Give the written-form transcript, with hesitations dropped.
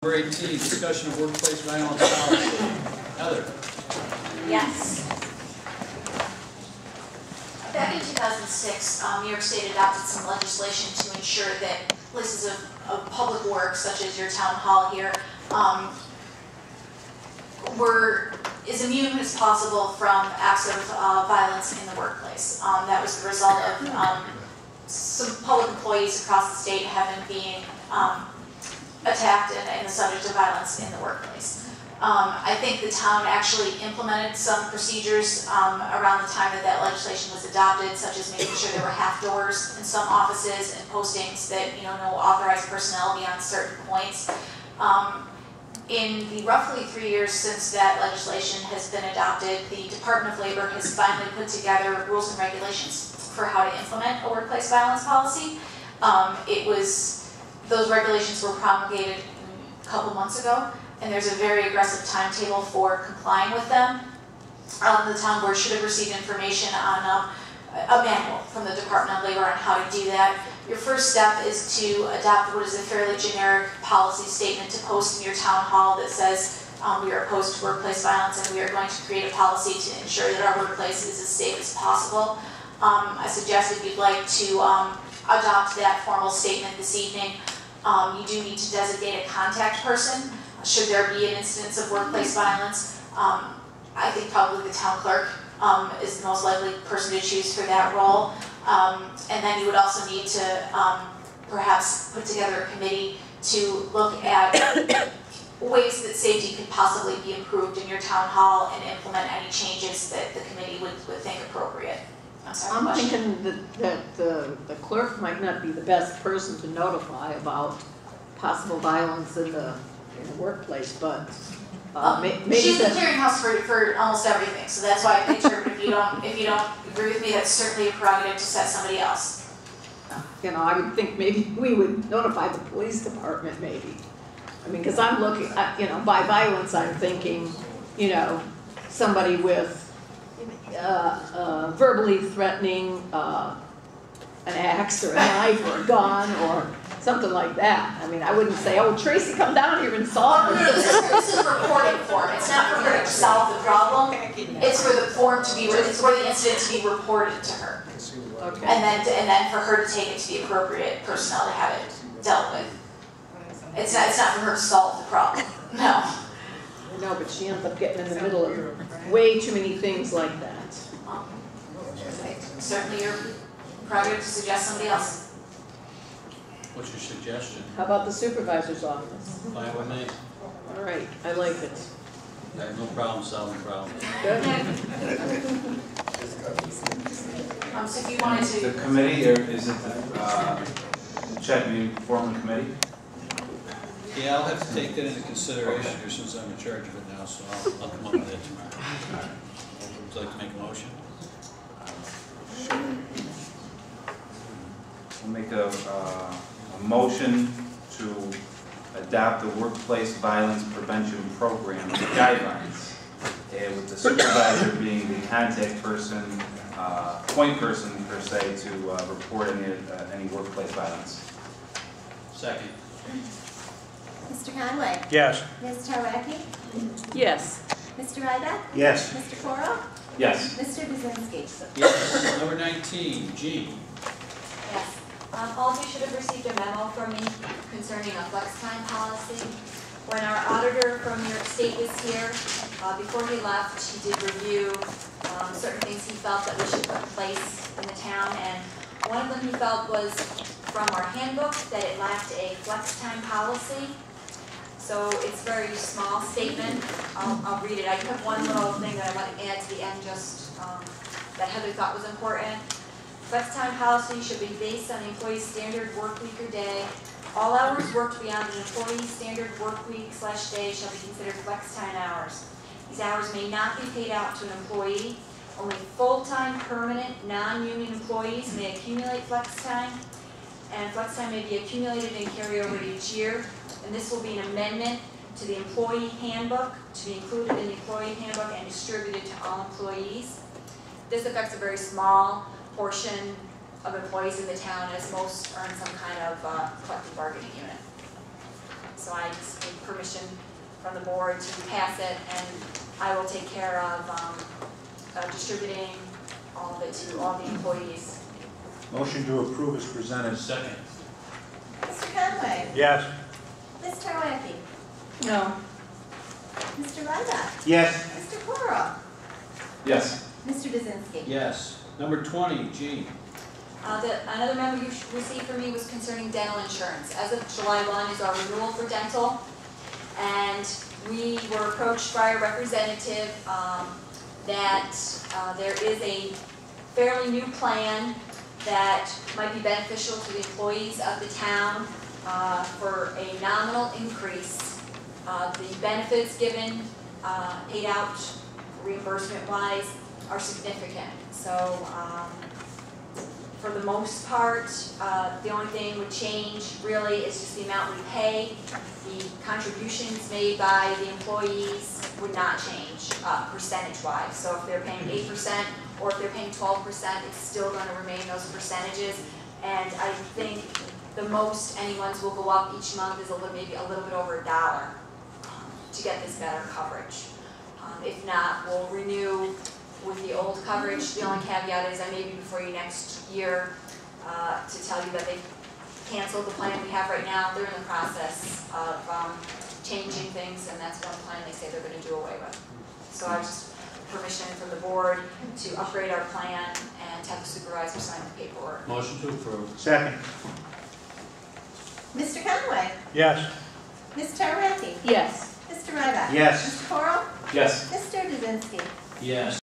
Number 18, discussion of workplace violence policy. Heather. Yes. Back in 2006, New York State adopted some legislation to ensure that places of public work, such as your town hall here, were as immune as possible from acts of violence in the workplace. That was the result of some public employees across the state having been attacked and the subject of violence in the workplace. I think the town actually implemented some procedures around the time that that legislation was adopted, such as making sure there were half doors in some offices and postings that no authorized personnel beyond certain points. In the roughly 3 years since that legislation has been adopted, the Department of Labor has finally put together rules and regulations for how to implement a workplace violence policy. Those regulations were promulgated a couple months ago, and there's a very aggressive timetable for complying with them. The town board should have received information on a manual from the Department of Labor on how to do that. Your first step is to adopt what is a fairly generic policy statement to post in your town hall that says we are opposed to workplace violence and we are going to create a policy to ensure that our workplace is as safe as possible. I suggest if you'd like to adopt that formal statement this evening, you do need to designate a contact person should there be an instance of workplace violence. I think probably the town clerk is the most likely person to choose for that role. And then you would also need to perhaps put together a committee to look at ways that safety could possibly be improved in your town hall and implement any changes that the committee would think appropriate. I'm thinking that the clerk might not be the best person to notify about possible violence in the workplace, but maybe she's the clearinghouse for almost everything, so that's why I picked her. But if you don't agree with me, that's certainly a prerogative to set somebody else. I would think maybe we would notify the police department, maybe. I mean, because I'm looking at, by violence, I'm thinking, somebody with verbally threatening an axe or a knife or a gun or something like that. I mean, I wouldn't say, "Oh, Tracy, come down here and solve it." This is a reporting form. It's not for her to solve the problem. It's for the form to be. It's for the incident to be reported to her. Okay. And then for her to take it to the appropriate personnel to have it dealt with. It's not for her to solve the problem. No. No, but she ends up getting in the middle of way too many things like that. Certainly, your prerogative to suggest somebody else. What's your suggestion? How about the supervisor's office? Fine with me. All right, I like it. I have no problem solving problems. Good. So if you wanted to. The committee, or is it Chet, you form a committee? Yeah, I'll have to take that into consideration here since I'm in charge of it now, so I'll come up with that tomorrow. Would you like to make a motion? We'll make a motion to adopt the workplace violence prevention program guidelines, with the supervisor being the contact person, point person per se, to report any workplace violence. Second. Mr. Conway? Yes. Ms. Tarwacki? Yes. Mr. Ryback? Yes. Mr. Coro? Yes. Mr. Buzinski? Yes. Number 19, Jean. Yes. All of you should have received a memo from me concerning a flex time policy. When our auditor from New York State was here, before he left, he did review certain things he felt that we should put in place in the town, and one of them he felt was from our handbook that it lacked a flex time policy. So it's a very small statement. I'll read it. I have one little thing that I want to add to the end, just that Heather thought was important. Flex time policy should be based on the employee's standard work week or day. All hours worked beyond an employee's standard work week / day shall be considered flex time hours. These hours may not be paid out to an employee. Only full-time, permanent, non-union employees may accumulate flex time, and flex time may be accumulated and carried over to each year. And this will be an amendment to the employee handbook to be included in the employee handbook and distributed to all employees. This affects a very small portion of employees in the town, as most are in some kind of collective bargaining unit. So I just need permission from the board to pass it, and I will take care of distributing all of it to all the employees. Motion to approve is presented. Second. Mr. Conway. Yes. Ms. Tarwacki. No. Mr. Ryback. Yes. Mr. Corral. Yes. Mr. Kaczynski. Yes. Number 20, G. Another memo you received from me was concerning dental insurance. As of July 1 is our renewal for dental, and we were approached by a representative that there is a fairly new plan that might be beneficial to the employees of the town for a nominal increase. The benefits given, paid out reimbursement-wise, are significant. So for the most part, the only thing would change really is just the amount we pay. The contributions made by the employees would not change percentage-wise. So if they're paying 8% or if they're paying 12%, it's still going to remain those percentages. And I think the most anyone's will go up each month is maybe a little bit over $1 to get this better coverage. If not, we'll renew with the old coverage. The only caveat is I may be before you next year to tell you that they've canceled the plan we have right now. They're in the process of changing things, and that's one plan they say they're going to do away with. So I just permission from the board to upgrade our plan and to have the supervisor sign the paperwork. Motion to approve. Second. Mr. Conway. Yes. Ms. Tarwacki. Yes. Mr. Ryback. Yes. Mr. Corral. Yes. Mr. Kaczynski. Yes.